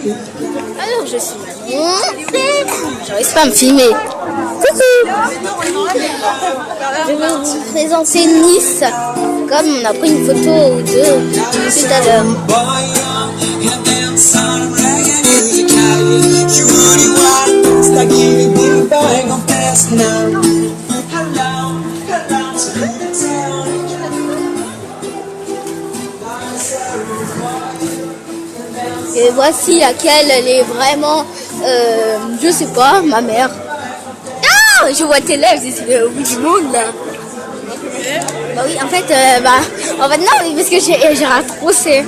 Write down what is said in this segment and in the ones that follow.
Alors je suis Manon. J'arrive pas à me filmer. Coucou. Je vais vous présenter Nice. Comme on a pris une photo ou deux tout à l'heure. Et voici laquelle elle est vraiment, je sais pas, ma mère. Ah, je vois tes lèvres, c'est au bout du monde là. Bah oui, en fait non, parce que j'ai ratroussé.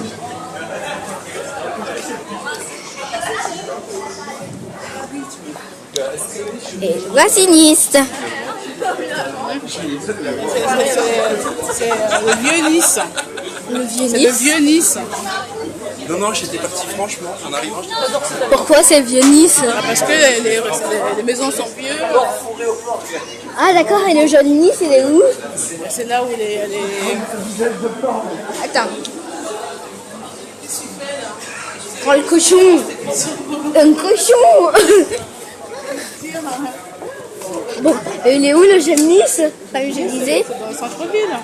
Et voici Nice. C'est le vieux Nice. C'est le vieux Nice. Non, j'étais parti franchement, en arrivant. Pourquoi c'est le vieux Nice? Parce que les maisons sont vieux. Ah d'accord, et le jeune Nice, il est où? C'est là où elle est... Attends. Oh le cochon! Un cochon! Bon, il est où le jeune Nice? Comme je disais. Dans le centre-ville.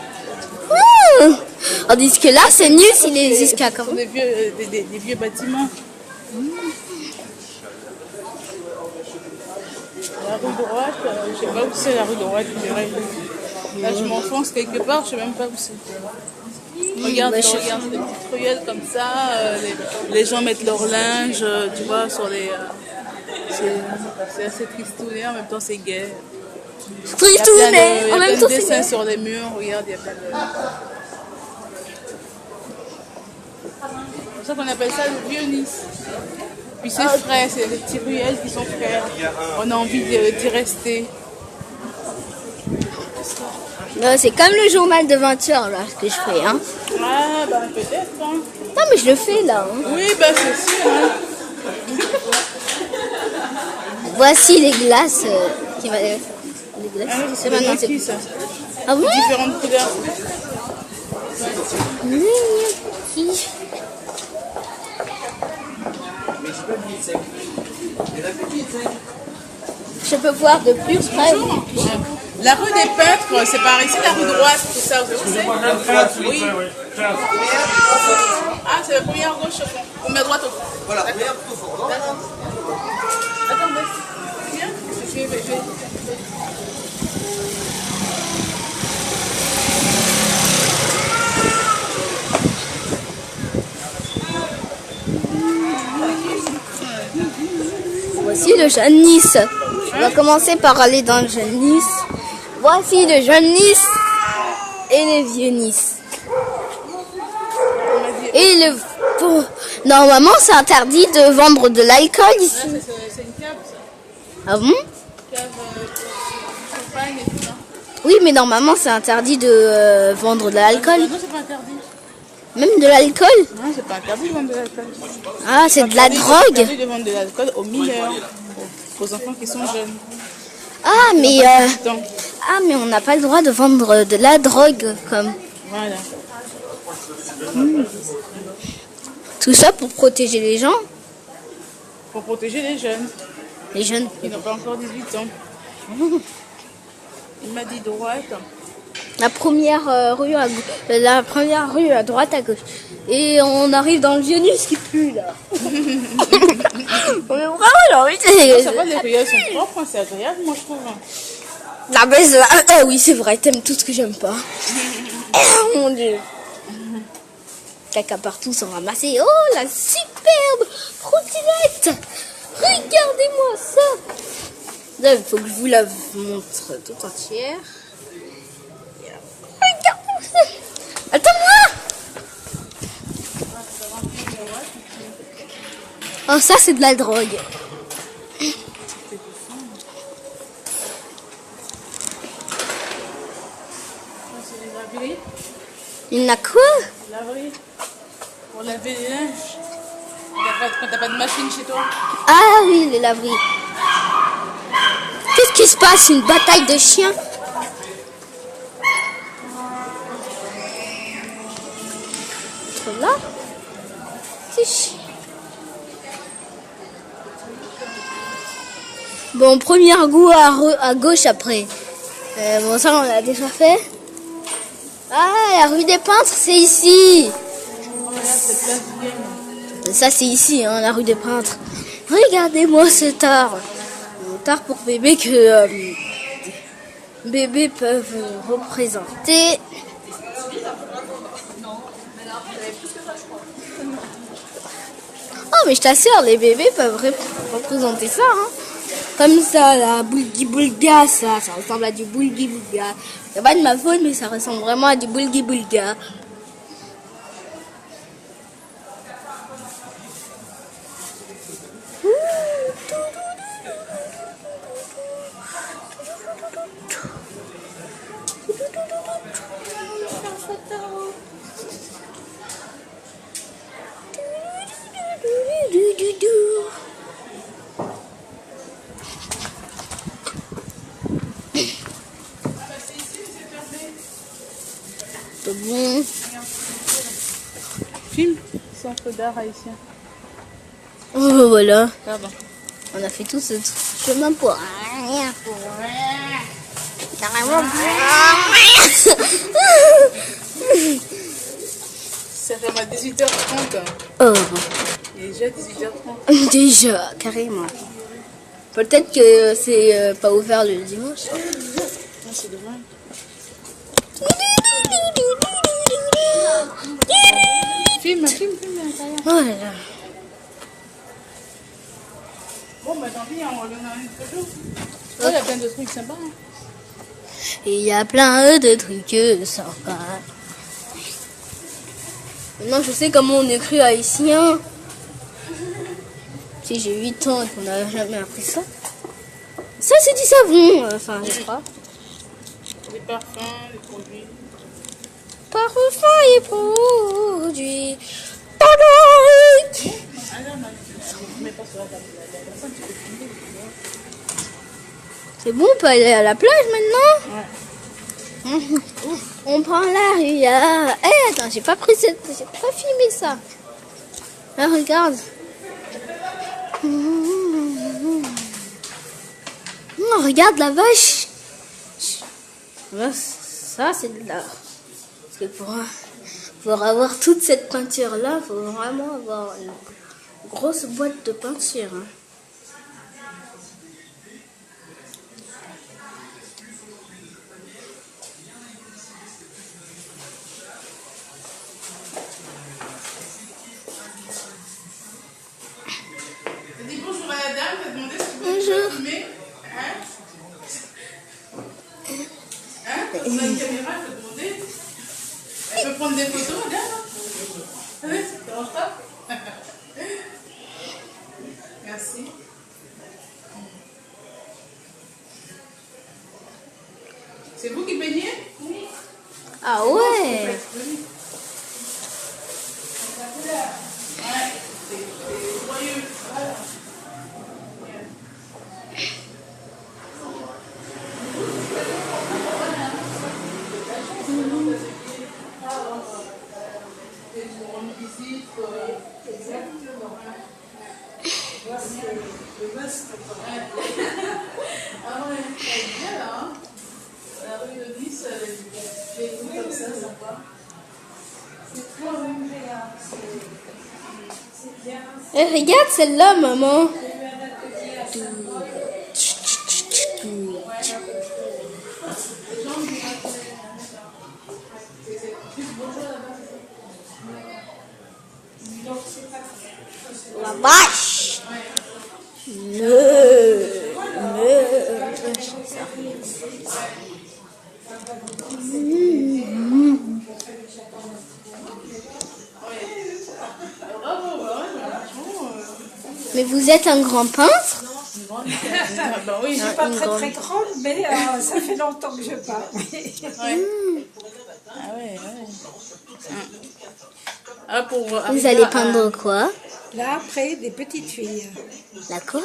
Tandis que là, c'est nul s'il est jusqu'à quand même. Des vieux bâtiments. La rue droite, je sais pas où c'est la rue droite, je dirais. Là, je m'enfonce quelque part, je sais même pas où c'est. Regarde, regarde, des petites ruelles comme ça, les gens mettent leur linge, tu vois, sur les... c'est assez tristouné, en même temps c'est gai. Tristouné, en même temps c'est c'est dessins sur les murs, regarde, il y a plein de... C'est pour ça qu'on appelle ça le vieux Nice. Puis c'est frais, c'est des petits ruelles qui sont frais. On a envie d'y rester. C'est comme le journal de 20h là, ce que je fais. Hein. Ah, bah peut-être. Hein. Non, mais je le fais là. Hein. Oui, bah c'est sûr. Hein. Voici les glaces qui va. Les glaces. Ah, c'est maintenant qui ça? Ah bon? Différentes couleurs. Je peux voir de plus près. La rue des Peintres, c'est par ici, la rue droite, c'est ça, vous savez? Oui. Ah, c'est la première gauche au fond. On met à droite au fond. Voilà, regarde tout au fond. Attendez. Viens. Je vais. Voici le jeune Nice. On va commencer par aller dans le jeune Nice. Voici le jeune Nice et le vieux Nice. Et le... Bon, normalement, c'est interdit de vendre de l'alcool ici. C'est une cave, ça. Ah bon? Cave champagne et tout ça. Oui, mais normalement, c'est interdit de vendre de l'alcool. Non, c'est pas interdit. Même de l'alcool? Non, c'est pas interdit de vendre de l'alcool. Ah, c'est de la C'est drogue? interdit de vendre de l'alcool aux mineurs, aux enfants qui sont jeunes. Ah, mais... Donc, mais on n'a pas le droit de vendre de la drogue, comme... voilà. Tout ça pour protéger les gens, Pour protéger les jeunes les jeunes. qui n'ont pas encore 18 ans. Il m'a dit droite. La première rue à droite à gauche. Et on arrive dans le vieux Nice qui pue là. On est vraiment là, oui. Ça va, les ruelles sont propres, hein, c'est agréable, moi je trouve. La baisse, oui, c'est vrai, t'aimes tout ce que j'aime pas. Oh mon dieu. Caca partout sans ramasser. Oh, la superbe trottinette. Regardez-moi ça. Là, il faut que je vous la montre tout entière. Regardez ça. Attends-moi. Oh, ça, c'est de la drogue. Il y en a quoi? Laverie. Pour laver les linges. Quand t'as pas de machine chez toi. Ah oui, les laveries. Qu'est-ce qui se passe? Une bataille de chiens? Là? C'est chiant. Bon, premier goût à gauche après. Bon, ça, on l'a déjà fait. Ah, la rue des Peintres, c'est ici. Ça, c'est ici, hein, la rue des Peintres. Regardez-moi cet art. Art pour bébé que bébés peuvent représenter. Oh, mais je t'assure, les bébés peuvent représenter ça. Hein. Comme ça, la boulgi-boulga, ça ressemble à du boulgi-boulga. C'est pas de ma faute, mais ça ressemble vraiment à du boulgi-boulga. Bon. Film Centre d'art haïtien. Oh, voilà. Ah bon. On a fait tout ce chemin pour rien. Carrément. Ça fait à 18h30. Oh. Il est déjà 18h30. Déjà, carrément. Peut-être que c'est pas ouvert le dimanche. Ah, c'est dommage. Film. Oh là là. Bon, bah tant pis, on reviendra une photo. Oh, il y a plein de trucs sympas. Hein. Et il y a plein de trucs sympas. Maintenant, je sais comment on écrit haïtien. Si j'ai 8 ans et qu'on n'a jamais appris ça. Ça, c'est du savon, enfin, je crois. Les parfums, les produits. Parfum et produits. C'est bon, on peut aller à la plage maintenant? Ouais. On prend la rue. Eh, attends, j'ai pas filmé ça. Ah, regarde. Oh, regarde la vache. Ça, c'est de l'art. Parce que pour avoir toute cette peinture-là, il faut vraiment avoir une grosse boîte de peinture. Hein. Dis bonjour à la dame, t'as demandé si tu Bonjour. veux filmer. On a une caméra, je peux demander. Elle peut prendre des photos, madame. Oui, ça te dérange pas? Merci. C'est vous qui peignez? Oui. Ah ouais. C'est joyeux. Voilà. Ah ouais, c'est bien là, hein. La rue de Nice, des trucs comme ça, sympa. C'est trop agréable. C'est bien. Eh, regarde celle-là, maman. La vache. Mais vous êtes un grand peintre? Bah oui, Je suis pas très grande, mais ça fait longtemps que je parle. Ah ouais. Ah, pour Vous allez peindre quoi? Là, après, des petites filles. La quoi?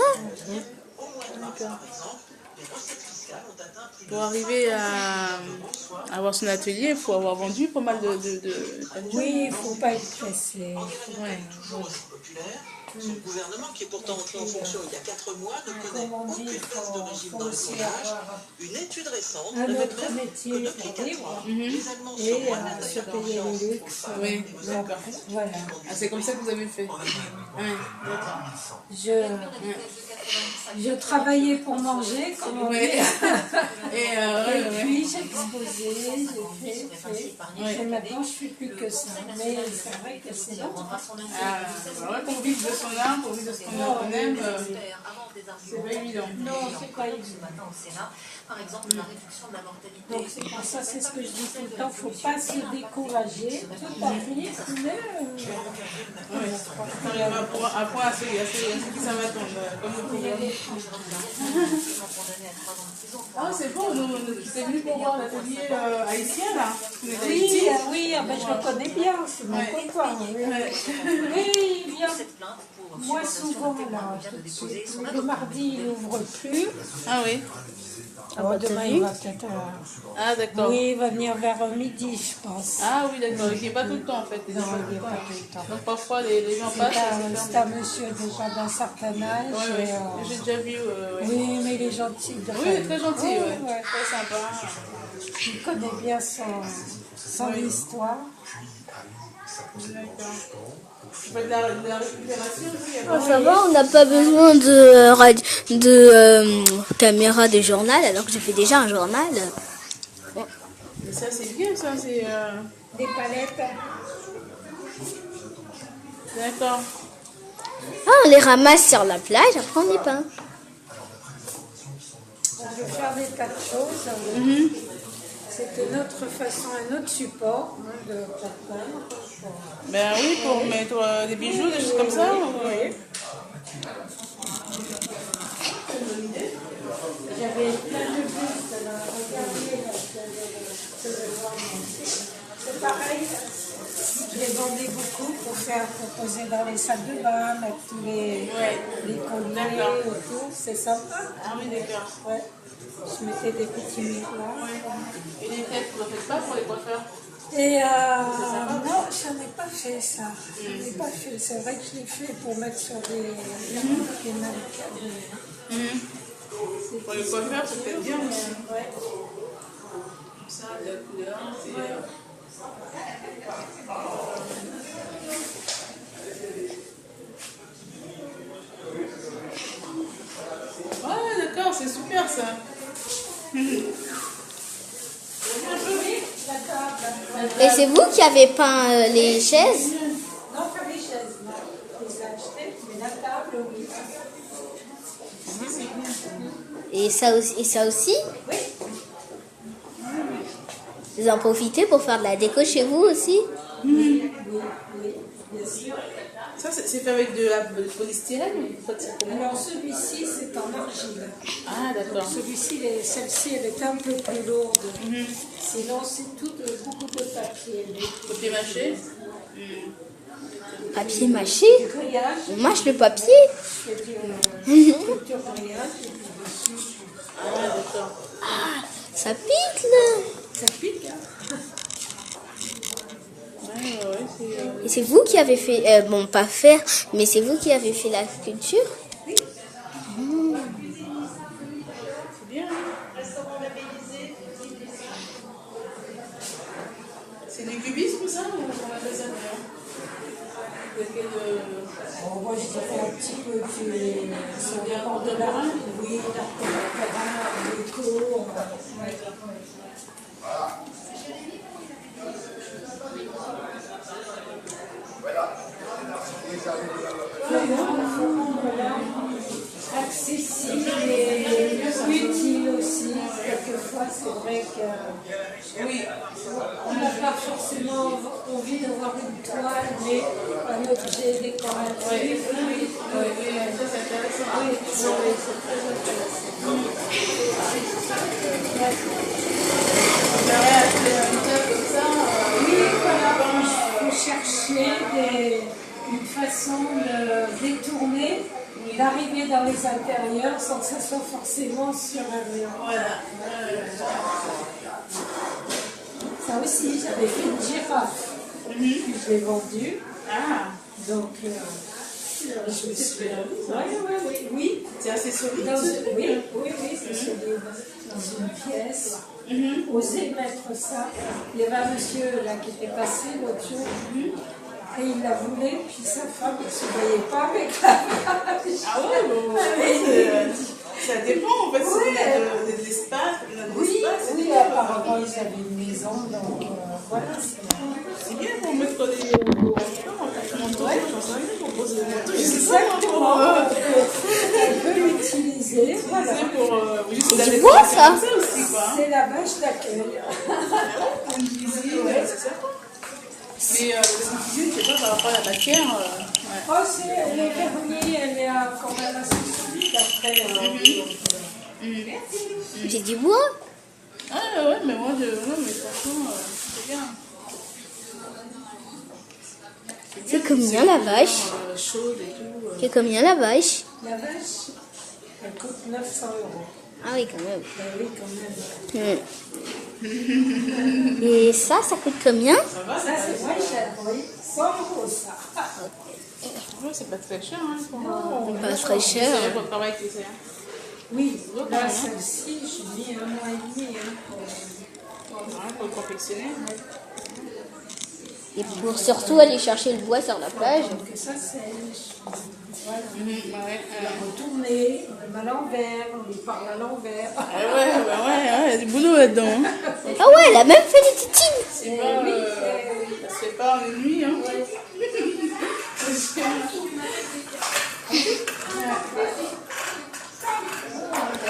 Pour arriver à avoir son atelier, il faut avoir vendu pas mal de Oui, il ne faut pas être pressé. Ouais. Son gouvernement, qui est pourtant entré en fonction il y a 4 mois, ne connaît aucune baisse de régime dans le sondage. Une étude récente un révèle autre même métier que depuis pour 4 vivre mois, Mhm. les Allemands et sont moins se d'ailleurs payer confiance les aux luxes. femmes. Oui, d'accord. Voilà. Ah, c'est comme ça que vous avez fait. Ouais, d'accord. Je travaillais pour manger, comme on dit. Ouais. Et Et ouais. puis j'ai exposé, j'ai fait. Et maintenant je ne fais plus que ça. Mais c'est vrai que c'est long. Ah, bah ouais, pour vivre de son art, pour vivre de ce qu'on aime, c'est pas évident. Non, c'est pas évident. Par exemple, la réduction de la mortalité. Donc c'est pour ça, c'est ce que je dis tout le temps, il ne faut pas se décourager. Tout arrive, mais Ouais. On arrive à point à ceux qui savent attendre, comme le programme. Ah, c'est bon, c'est venu pour voir l'atelier haïtien là. Vous êtes oui, Haïti. oui, ben, je le connais bien, c'est mon Ouais. copain. Oui, Ouais. oui, il vient. Cette plainte pour Moi souvent, là, tout de suite. Le mardi, il n'ouvre plus. Ah oui. Demain, il va peut-être... Ah d'accord. Oui, il va venir vers midi, je pense. Ah oui, d'accord. Il n'est pas tout le temps en fait. Non, il n'est pas tout le temps. Donc parfois les gens passent. et C'est un monsieur déjà d'un certain âge. Ouais, ouais. et, J'ai déjà vu. Ouais. oui, mais il est gentil. Oui, très gentil, ouais. Ouais. Très sympa. Il connaît bien son histoire. D'accord. Vous faites de la récupération aussi Oh, ça va, on n'a pas besoin de caméra de journal, alors que je fais déjà un journal. Mais ça c'est bien ça, c'est... Des palettes. D'accord. Ah, on les ramasse sur la plage, après on y peint. Je vais faire des tas de choses. C'était notre façon, un autre support de peindre. Ben oui, pour mettre des bijoux, des choses comme ça. Oui. J'avais plein de bustes là. Regardez là. C'est pareil. Je les vendais beaucoup pour faire proposer dans les salles de bain, mettre tous les colliers autour. C'est sympa. Ah oui, d'accord. Ouais. Je mettais des petits miroirs. Et les têtes, vous ne faites pas pour les coiffeurs? Et non, je n'en ai pas fait ça. Je n'en ai pas fait. C'est vrai que je l'ai fait pour mettre sur des mannequins. Pour les coiffeurs, c'est peut-être bien. Ouais. Comme ça, de la couleur. Ouais, d'accord, c'est super ça. Et c'est vous qui avez peint les chaises? Non, pas les chaises, non. Je les ai achetées, mais la table, oui. Et ça aussi? Oui. Vous en profitez pour faire de la déco chez vous aussi? Oui, bien sûr. Ça, c'est fait avec de la polystyrène ou vous faites ça comment? Alors celui-ci, c'est en argile. Ah, d'accord. Celle-ci, elle est un peu plus lourde. Sinon, c'est tout beaucoup de papier. Papier mâché. Papier mâché? Du grillage, On mâche le papier? c'est du couture grillage. Et puis dessus, Ah, d'accord. Ça pique là! ça pique, hein. Ouais, c'est... Et c'est vous qui avez fait, bon pas faire, mais c'est vous qui avez fait la sculpture? C'est bien, hein? C'est du cubisme, ça, ou on appelle ça Bon, moi, je dirais un petit peu sur le bord de l'art. Oui, l'art contemporain, l'éco. Accessible et utile aussi. Quelquefois, c'est vrai que Oui. on n'a pas forcément envie d'avoir une toile, mais un objet décoratif. Oui, ça c'est intéressant. Oui, c'est très intéressant. On verrait acheter un table comme ça. Oui, voilà, il faut chercher une façon de détourner, d'arriver dans les intérieurs sans que ce soit forcément sur un mur. Voilà. Ça aussi, j'avais fait une girafe. Puis je l'ai vendue. Ah, Donc, Oui. C'est assez solide. Oui, c'est solide. Dans une pièce. Oser mettre ça. Il y avait un monsieur là qui était passé l'autre jour. Et il la voulait, puis sa femme ne se voyait pas avec la vache. Ah ouais, bon, ça dépend en fait, si on a de l'espace, Oui, apparemment ils avaient une maison, donc voilà. C'est bien pour mettre des manteaux, j'en sais rien, pour poser des manteaux, je sais pas. Exactement, on peut l'utiliser, voilà. C'est du bois, ça aussi, quoi. C'est la vache d'accueil. Une cuisine, c'est ça. Mais la cuisine, je sais pas, par rapport à la matière. Oh, elle est vernie, elle est quand même assez solide après. C'est du bois. Ah ouais, mais moi, non, mais franchement, c'est bien. C'est combien la vache? Chaude et tout. C'est combien la vache? La vache, elle coûte 900 €. Ah oui, quand même. Oui, quand même. Et ça coûte combien? Ça, c'est moins cher, oui. 100 € ça. Ouais, c'est pas très cher, hein. Pas très cher. C'est pour le travail que c'est. Oui, là, celle-ci, j'ai mis 1 mois et demi. Pour le confectionner. Et pour surtout aller chercher le bois sur la plage. Donc ça sèche. Voilà. Ouais. Retourner, on met à l'envers, on lui parle à l'envers. Ouais, il y a du boulot là-dedans. Hein. Ah ouais, elle a même fait des titines. C'est pas, ça se fait pas en une nuit, hein.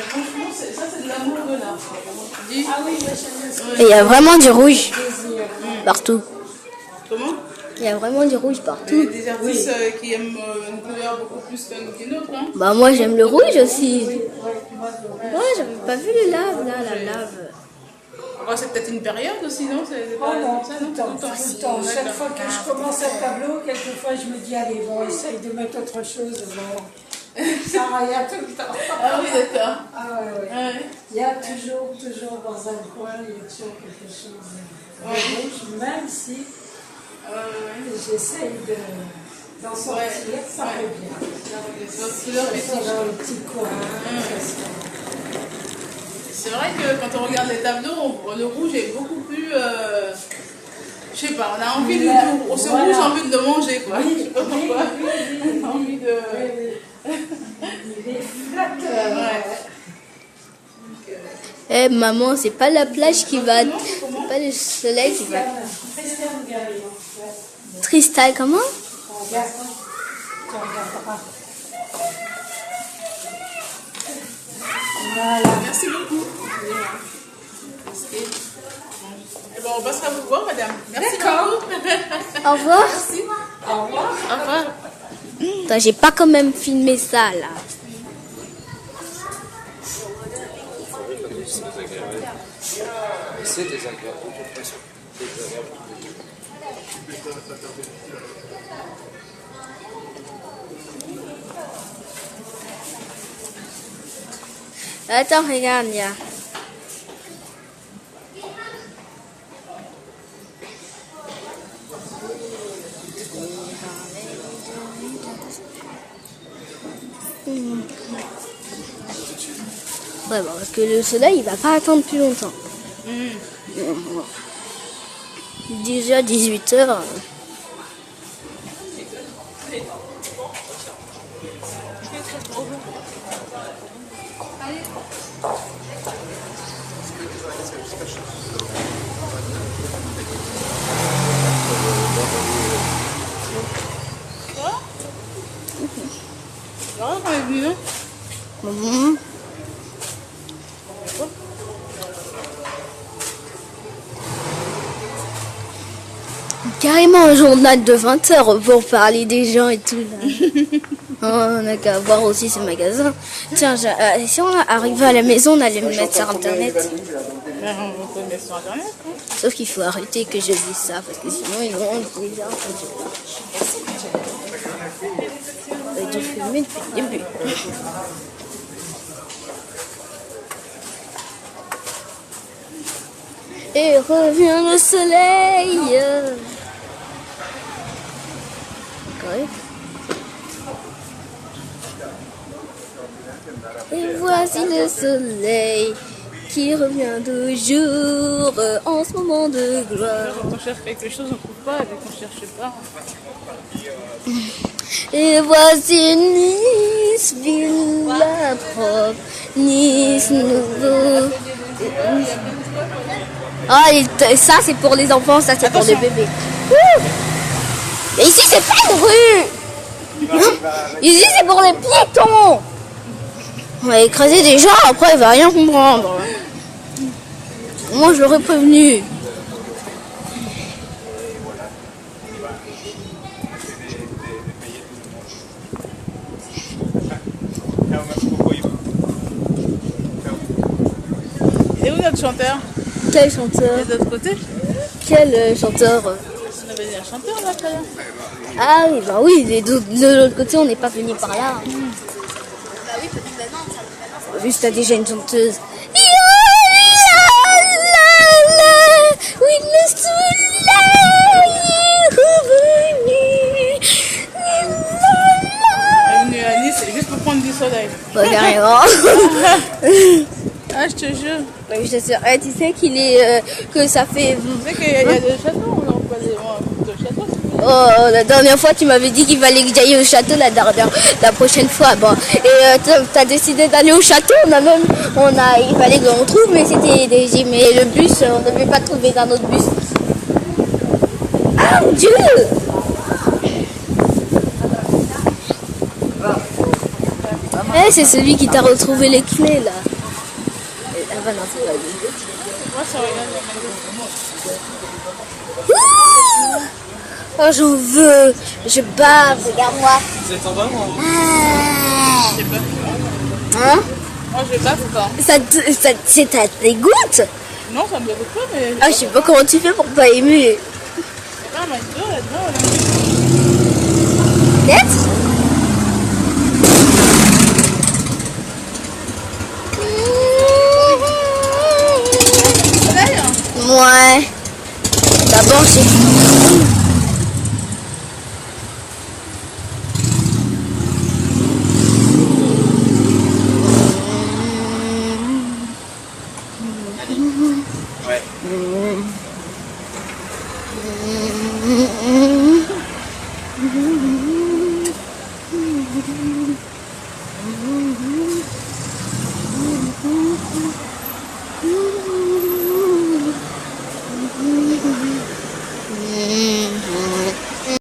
Franchement, ça c'est de l'amour de l'art. Ah oui, moi j'aime ça. Et il y a vraiment du rouge partout. Comment? Il y a vraiment du rouge partout. Des artistes qui aiment une couleur beaucoup plus qu'une autre, hein. Bah moi j'aime le rouge aussi. Ouais, j'avais pas vu le lave là, la lave. Après, c'est peut-être une période aussi, non? C'est Oh pas non, ça, tout le temps. Chaque fois que je commence un tableau, quelquefois je me dis, allez, bon, essaye de mettre autre chose. Bon, ça rien tout le temps. Ah oui, d'accord. Ah ouais. Ouais. Il y a toujours dans un coin, il y a toujours quelque chose de rouge, même si j'essaye d'en sortir, ça fait bien. Dans le petit coin. C'est vrai que quand on regarde les tableaux, le rouge est beaucoup plus. Je sais pas, on a envie de. On se rouge, envie de le manger, quoi. Je sais pas pourquoi. On a envie de. Il est flatteur. Eh maman, c'est pas la plage qui va. C'est pas le soleil qui va. Christian Gary. Tristan, comment? On regarde. Tu regarderas. Voilà. Merci beaucoup. Eh ben, on passera vous voir, madame. Merci beaucoup. Au revoir. Merci. Au revoir. Au revoir. Attends, j'ai pas quand même filmé ça là. C'est désagréable. Attends, regarde, il y a. Ouais, bon, parce que le soleil, il va pas attendre plus longtemps. Déjà 18h. Alors, on est venu, non? Mhm. Carrément un journal de 20 heures pour parler des gens et tout là. Oh, on n'a qu'à voir aussi ce magasin. Tiens, si on arrivait à la maison, on allait le mettre sur internet. On peut le mettre sur internet. Hein. Sauf qu'il faut arrêter que je dise ça parce que sinon ils vont déjà dû filmer depuis le début. Et revient le soleil. Ouais. Et voici le soleil qui revient de jour en ce moment de gloire. Quand on cherche quelque chose, on ne trouve pas, et dès qu'on ne cherche pas. Et voici Nice, ville propre, Nice nouveau. Ah, et ça c'est pour les enfants, ça c'est pour les bébés. Ouh. Et ici c'est pas une rue. Ici c'est pour les piétons. On va écraser des gens, après il va rien comprendre. Moi je l'aurais prévenu. Et où notre chanteur? Quel chanteur? Et de l'autre côté? Quel chanteur? On avait dit un chanteur là, tout à l'heure. Ah oui, bah oui, de l'autre côté on n'est pas venu par là. Juste t'as déjà une chanteuse. Oui, le soleil est revenu. Elle est venue à Nice juste pour prendre du soleil. Bah carrément. Ah, je te jure. Ouais, je t'assure. Eh, tu sais qu'il est que ça fait. Tu sais qu'il y a des châteaux, on n'a pas de châteaux. Oh, la dernière fois tu m'avais dit qu'il fallait que j'aille au château la prochaine fois. Bon, et t'as décidé d'aller au château. Il fallait qu'on trouve, mais mais le bus, on n'avait pas trouvé d'un autre bus. Ah mon Dieu! Eh, c'est celui qui t'a retrouvé les clés là. Ah bah non, c'est pas lui. Moi, ça regarde Oh, j'en veux. Je bave, regarde-moi. Vous êtes en bas, moi Hein? Moi, je baffe pas. Ça dégoûte? Non, ça me dégoûte pas, mais. Ah, je sais pas comment tu fais pour pas aimer. C'est pas un McDo là-dedans. Peut-être? Ouais. D'abord, c'est... Ouais.